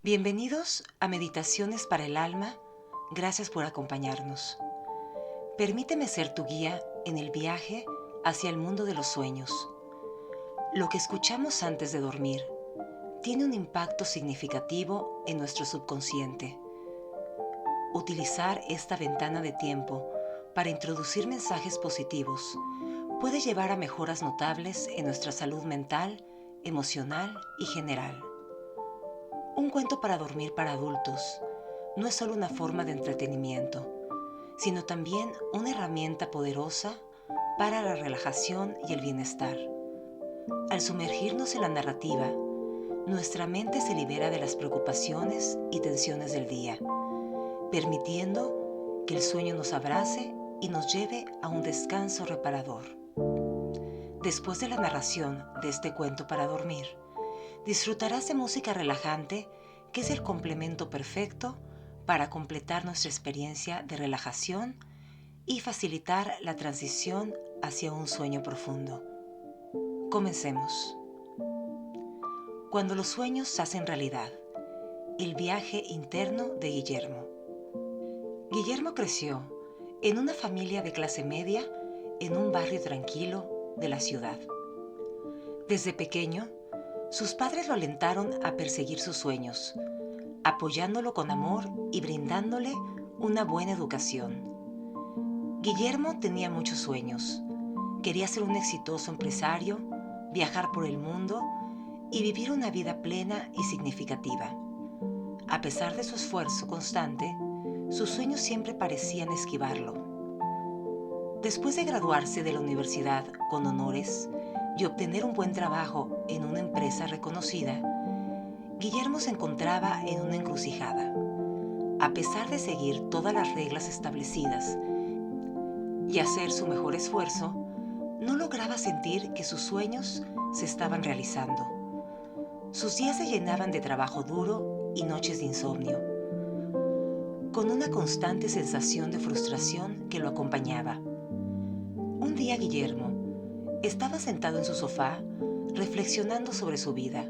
Bienvenidos a Meditaciones para el Alma. Gracias por acompañarnos. Permíteme ser tu guía en el viaje hacia el mundo de los sueños. Lo que escuchamos antes de dormir tiene un impacto significativo en nuestro subconsciente. Utilizar esta ventana de tiempo para introducir mensajes positivos puede llevar a mejoras notables en nuestra salud mental, emocional y general. Un cuento para dormir para adultos no es solo una forma de entretenimiento, sino también una herramienta poderosa para la relajación y el bienestar. Al sumergirnos en la narrativa, nuestra mente se libera de las preocupaciones y tensiones del día, permitiendo que el sueño nos abrace y nos lleve a un descanso reparador. Después de la narración de este cuento para dormir, disfrutarás de música relajante que es el complemento perfecto para completar nuestra experiencia de relajación y facilitar la transición hacia un sueño profundo. Comencemos. Cuando los sueños se hacen realidad, el viaje interno de Guillermo. Guillermo creció en una familia de clase media en un barrio tranquilo de la ciudad. Desde pequeño, sus padres lo alentaron a perseguir sus sueños, apoyándolo con amor y brindándole una buena educación. Guillermo tenía muchos sueños. Quería ser un exitoso empresario, viajar por el mundo y vivir una vida plena y significativa. A pesar de su esfuerzo constante, sus sueños siempre parecían esquivarlo. Después de graduarse de la universidad con honores y obtener un buen trabajo en una empresa reconocida, Guillermo se encontraba en una encrucijada. A pesar de seguir todas las reglas establecidas y hacer su mejor esfuerzo, no lograba sentir que sus sueños se estaban realizando. Sus días se llenaban de trabajo duro y noches de insomnio, con una constante sensación de frustración que lo acompañaba. Un día Guillermo estaba sentado en su sofá reflexionando sobre su vida.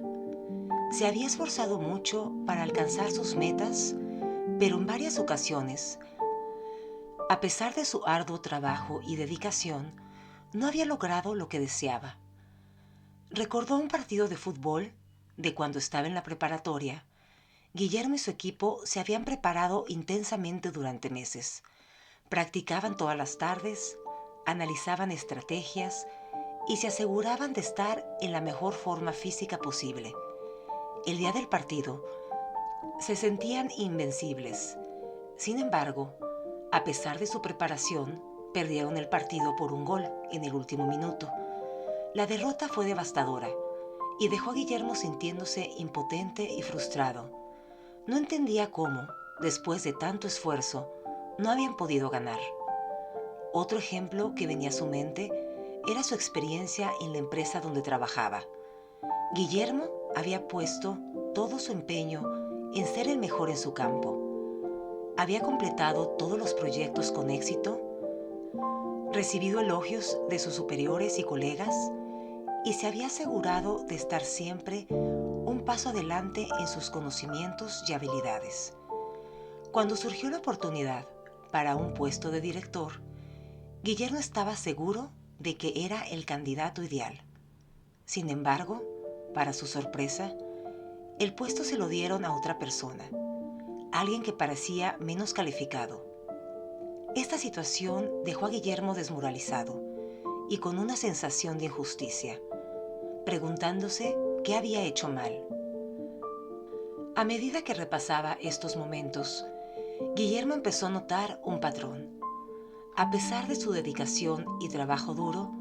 Se había esforzado mucho para alcanzar sus metas, pero en varias ocasiones, a pesar de su arduo trabajo y dedicación, no había logrado lo que deseaba. Recordó un partido de fútbol de cuando estaba en la preparatoria. Guillermo y su equipo se habían preparado intensamente durante meses. Practicaban todas las tardes, analizaban estrategias y se aseguraban de estar en la mejor forma física posible. El día del partido, se sentían invencibles. Sin embargo, a pesar de su preparación, perdieron el partido por un gol en el último minuto. La derrota fue devastadora y dejó a Guillermo sintiéndose impotente y frustrado. No entendía cómo, después de tanto esfuerzo, no habían podido ganar. Otro ejemplo que venía a su mente era su experiencia en la empresa donde trabajaba. Guillermo había puesto todo su empeño en ser el mejor en su campo. Había completado todos los proyectos con éxito, recibido elogios de sus superiores y colegas y se había asegurado de estar siempre un paso adelante en sus conocimientos y habilidades. Cuando surgió la oportunidad para un puesto de director, Guillermo estaba seguro de que era el candidato ideal. Sin embargo, para su sorpresa, el puesto se lo dieron a otra persona, alguien que parecía menos calificado. Esta situación dejó a Guillermo desmoralizado y con una sensación de injusticia, preguntándose qué había hecho mal. A medida que repasaba estos momentos, Guillermo empezó a notar un patrón. A pesar de su dedicación y trabajo duro,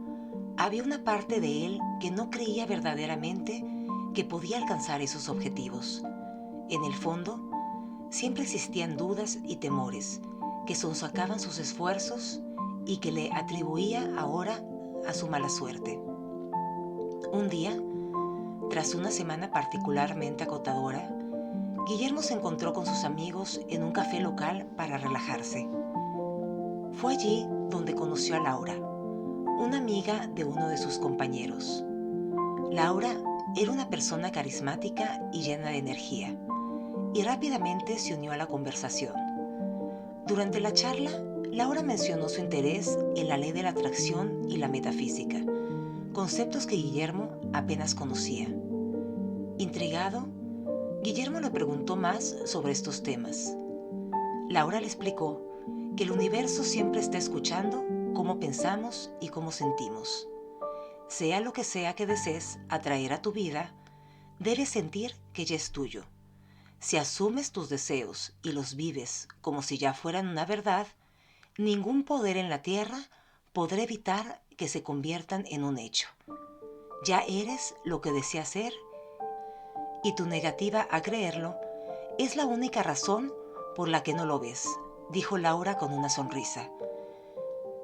había una parte de él que no creía verdaderamente que podía alcanzar esos objetivos. En el fondo, siempre existían dudas y temores que sonsacaban sus esfuerzos y que le atribuía ahora a su mala suerte. Un día, tras una semana particularmente agotadora, Guillermo se encontró con sus amigos en un café local para relajarse. Fue allí donde conoció a Laura, una amiga de uno de sus compañeros. Laura era una persona carismática y llena de energía. y rápidamente se unió a la conversación. Durante la charla, Laura mencionó su interés en la ley de la atracción y la metafísica, conceptos que Guillermo apenas conocía. Intrigado, Guillermo le preguntó más sobre estos temas. Laura le explicó que el universo siempre está escuchando cómo pensamos y cómo sentimos. Sea lo que sea que desees atraer a tu vida, debes sentir que ya es tuyo. Si asumes tus deseos y los vives como si ya fueran una verdad, ningún poder en la tierra podrá evitar que se conviertan en un hecho. Ya eres lo que deseas ser y tu negativa a creerlo es la única razón por la que no lo ves, dijo Laura con una sonrisa.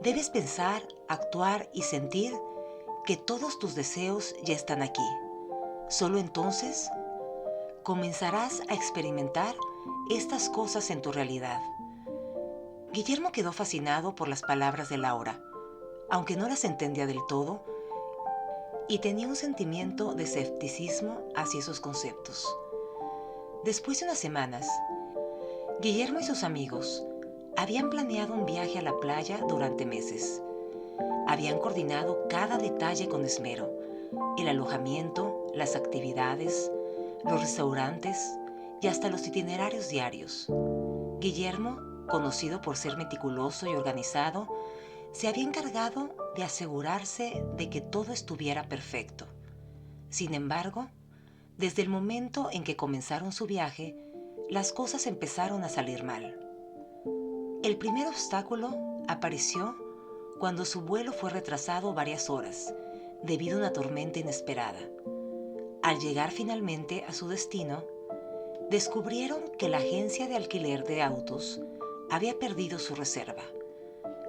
Debes pensar, actuar y sentir que todos tus deseos ya están aquí. Solo entonces comenzarás a experimentar estas cosas en tu realidad. Guillermo quedó fascinado por las palabras de Laura, aunque no las entendía del todo, y tenía un sentimiento de escepticismo hacia esos conceptos. Después de unas semanas, Guillermo y sus amigos habían planeado un viaje a la playa durante meses. Habían coordinado cada detalle con esmero: el alojamiento, las actividades, los restaurantes y hasta los itinerarios diarios. Guillermo, conocido por ser meticuloso y organizado, se había encargado de asegurarse de que todo estuviera perfecto. Sin embargo, desde el momento en que comenzaron su viaje, las cosas empezaron a salir mal. El primer obstáculo apareció cuando su vuelo fue retrasado varias horas debido a una tormenta inesperada. Al llegar finalmente a su destino, descubrieron que la agencia de alquiler de autos había perdido su reserva,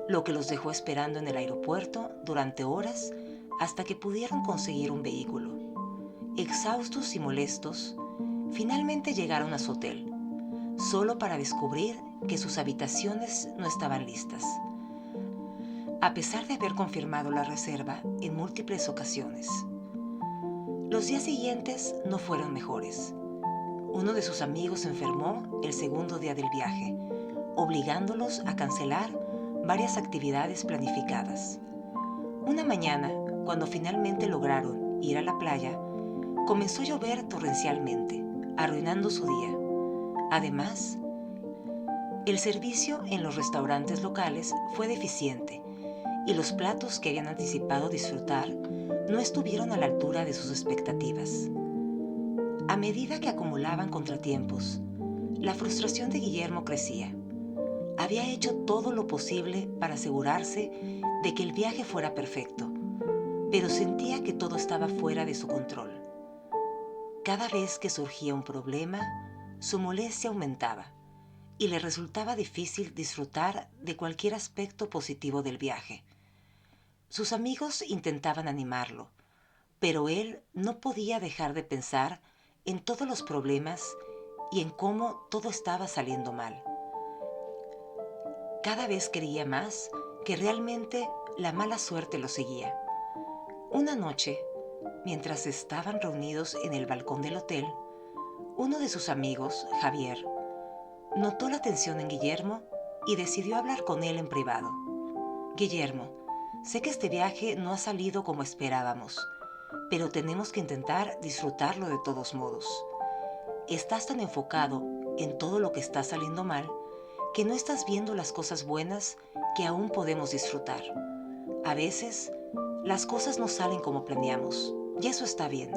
lo que los dejó esperando en el aeropuerto durante horas hasta que pudieron conseguir un vehículo. Exhaustos y molestos, finalmente llegaron a su hotel, solo para descubrir que sus habitaciones no estaban listas, a pesar de haber confirmado la reserva en múltiples ocasiones. Los días siguientes no fueron mejores. Uno de sus amigos se enfermó el segundo día del viaje, obligándolos a cancelar varias actividades planificadas. Una mañana, cuando finalmente lograron ir a la playa, comenzó a llover torrencialmente, arruinando su día. Además, el servicio en los restaurantes locales fue deficiente y los platos que habían anticipado disfrutar no estuvieron a la altura de sus expectativas. A medida que acumulaban contratiempos, la frustración de Guillermo crecía. Había hecho todo lo posible para asegurarse de que el viaje fuera perfecto, pero sentía que todo estaba fuera de su control. Cada vez que surgía un problema, su molestia aumentaba y le resultaba difícil disfrutar de cualquier aspecto positivo del viaje. Sus amigos intentaban animarlo, pero él no podía dejar de pensar en todos los problemas y en cómo todo estaba saliendo mal. Cada vez creía más que realmente la mala suerte lo seguía. Una noche, mientras estaban reunidos en el balcón del hotel, uno de sus amigos, Javier, notó la tensión en Guillermo y decidió hablar con él en privado. Guillermo, sé que este viaje no ha salido como esperábamos, pero tenemos que intentar disfrutarlo de todos modos. Estás tan enfocado en todo lo que está saliendo mal que no estás viendo las cosas buenas que aún podemos disfrutar. A veces, las cosas no salen como planeamos, y eso está bien.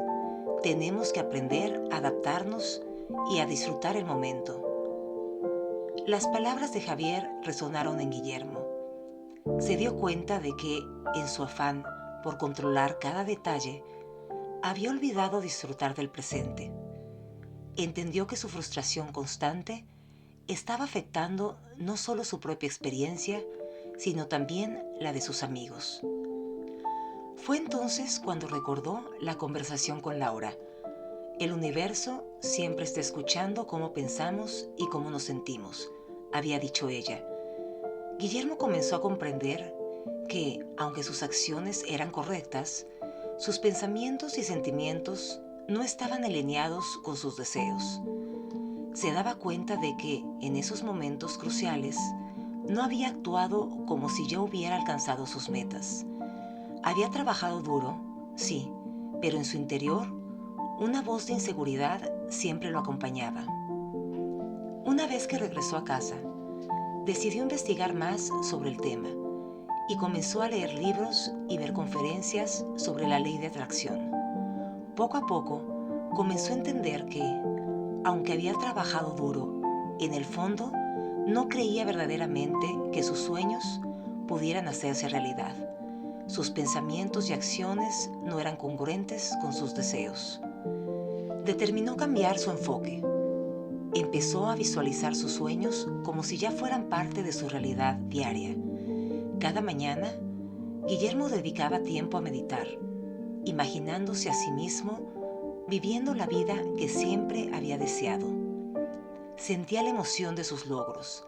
Tenemos que aprender a adaptarnos y a disfrutar el momento. Las palabras de Javier resonaron en Guillermo. Se dio cuenta de que, en su afán por controlar cada detalle, había olvidado disfrutar del presente. Entendió que su frustración constante estaba afectando no solo su propia experiencia, sino también la de sus amigos. Fue entonces cuando recordó la conversación con Laura. El universo siempre está escuchando cómo pensamos y cómo nos sentimos, había dicho ella. Guillermo comenzó a comprender que, aunque sus acciones eran correctas, sus pensamientos y sentimientos no estaban alineados con sus deseos. se daba cuenta de que en esos momentos cruciales no había actuado como si ya hubiera alcanzado sus metas. Había trabajado duro, sí, pero en su interior una voz de inseguridad siempre lo acompañaba. Una vez que regresó a casa, decidió investigar más sobre el tema y comenzó a leer libros y ver conferencias sobre la ley de atracción. Poco a poco comenzó a entender que, aunque había trabajado duro, en el fondo no creía verdaderamente que sus sueños pudieran hacerse realidad. Sus pensamientos y acciones no eran congruentes con sus deseos. Determinó cambiar su enfoque. Empezó a visualizar sus sueños como si ya fueran parte de su realidad diaria. Cada mañana, Guillermo dedicaba tiempo a meditar, imaginándose a sí mismo viviendo la vida que siempre había deseado. Sentía la emoción de sus logros,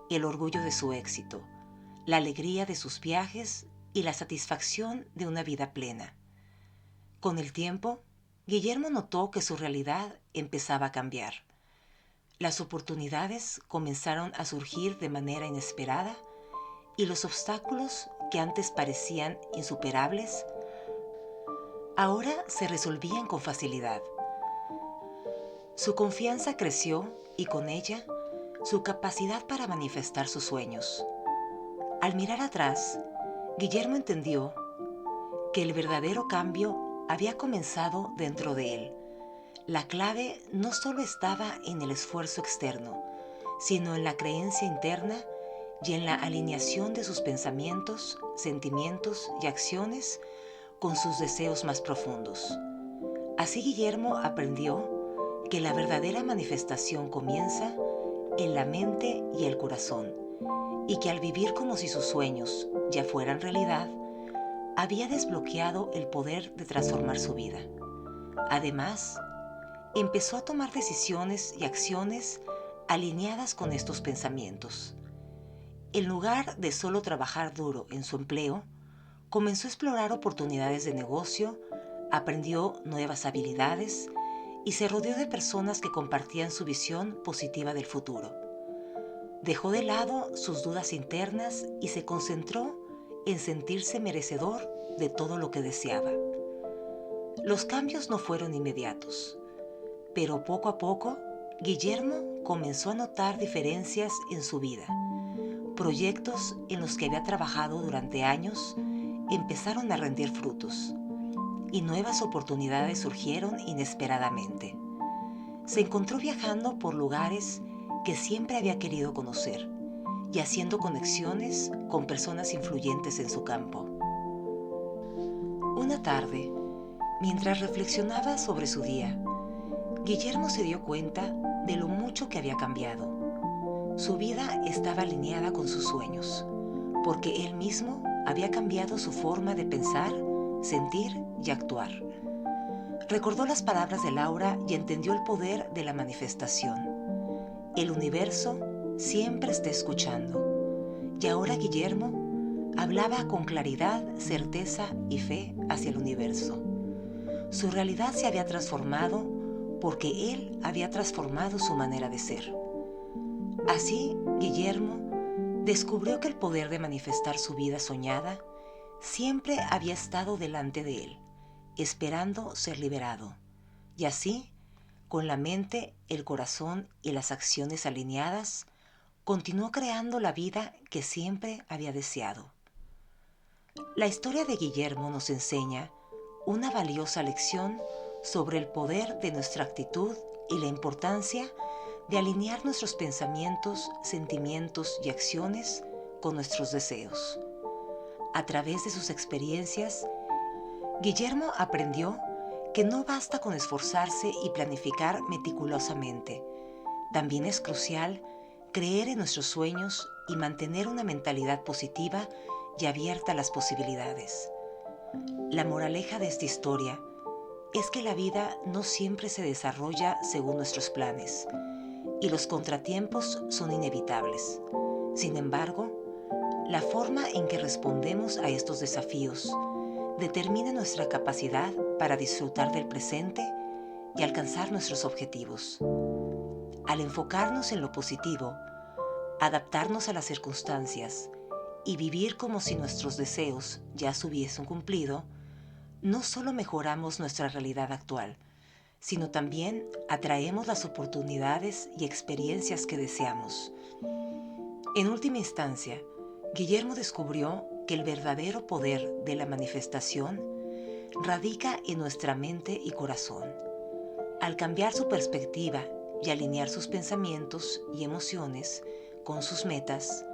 el orgullo de su éxito, la alegría de sus viajes y la satisfacción de una vida plena. Con el tiempo, Guillermo notó que su realidad empezaba a cambiar. Las oportunidades comenzaron a surgir de manera inesperada y los obstáculos que antes parecían insuperables ahora se resolvían con facilidad. Su confianza creció y con ella su capacidad para manifestar sus sueños. Al mirar atrás, Guillermo entendió que el verdadero cambio había comenzado dentro de él. La clave no solo estaba en el esfuerzo externo, sino en la creencia interna y en la alineación de sus pensamientos, sentimientos y acciones con sus deseos más profundos. Así Guillermo aprendió que la verdadera manifestación comienza en la mente y el corazón, y que al vivir como si sus sueños ya fueran realidad, había desbloqueado el poder de transformar su vida. Además, empezó a tomar decisiones y acciones alineadas con estos pensamientos. En lugar de solo trabajar duro en su empleo, comenzó a explorar oportunidades de negocio, aprendió nuevas habilidades y se rodeó de personas que compartían su visión positiva del futuro. Dejó de lado sus dudas internas y se concentró en sentirse merecedor de todo lo que deseaba. Los cambios no fueron inmediatos, pero poco a poco Guillermo comenzó a notar diferencias en su vida. Proyectos en los que había trabajado durante años empezaron a rendir frutos y nuevas oportunidades surgieron inesperadamente. Se encontró viajando por lugares que siempre había querido conocer y haciendo conexiones con personas influyentes en su campo. Una tarde, mientras reflexionaba sobre su día, Guillermo se dio cuenta de lo mucho que había cambiado. Su vida estaba alineada con sus sueños, porque él mismo había cambiado su forma de pensar, sentir y actuar. Recordó las palabras de Laura y entendió el poder de la manifestación. El universo siempre está escuchando. Y ahora Guillermo hablaba con claridad, certeza y fe hacia el universo. Su realidad se había transformado porque él había transformado su manera de ser. Así, Guillermo descubrió que el poder de manifestar su vida soñada siempre había estado delante de él, esperando ser liberado. Y así, con la mente, el corazón y las acciones alineadas, continuó creando la vida que siempre había deseado. La historia de Guillermo nos enseña una valiosa lección sobre el poder de nuestra actitud y la importancia de alinear nuestros pensamientos, sentimientos y acciones con nuestros deseos. A través de sus experiencias, Guillermo aprendió que no basta con esforzarse y planificar meticulosamente. También es crucial creer en nuestros sueños y mantener una mentalidad positiva y abierta a las posibilidades. La moraleja de esta historia es que la vida no siempre se desarrolla según nuestros planes y los contratiempos son inevitables. Sin embargo, la forma en que respondemos a estos desafíos determina nuestra capacidad para disfrutar del presente y alcanzar nuestros objetivos. Al enfocarnos en lo positivo, adaptarnos a las circunstancias y vivir como si nuestros deseos ya se hubiesen cumplido, no solo mejoramos nuestra realidad actual, sino también atraemos las oportunidades y experiencias que deseamos. En última instancia, Guillermo descubrió que el verdadero poder de la manifestación radica en nuestra mente y corazón. Al cambiar su perspectiva y alinear sus pensamientos y emociones con sus metas,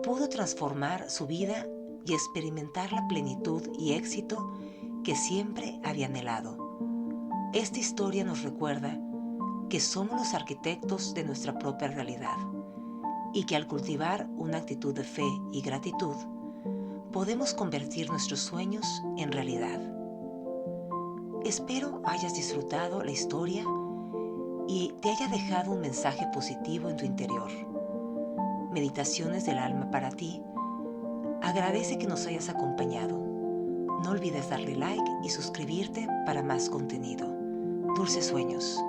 pudo transformar su vida y experimentar la plenitud y éxito que siempre había anhelado. Esta historia nos recuerda que somos los arquitectos de nuestra propia realidad y que al cultivar una actitud de fe y gratitud, podemos convertir nuestros sueños en realidad. Espero hayas disfrutado la historia y te haya dejado un mensaje positivo en tu interior. Meditaciones del alma para ti. Agradece que nos hayas acompañado. No olvides darle like y suscribirte para más contenido. Dulces sueños.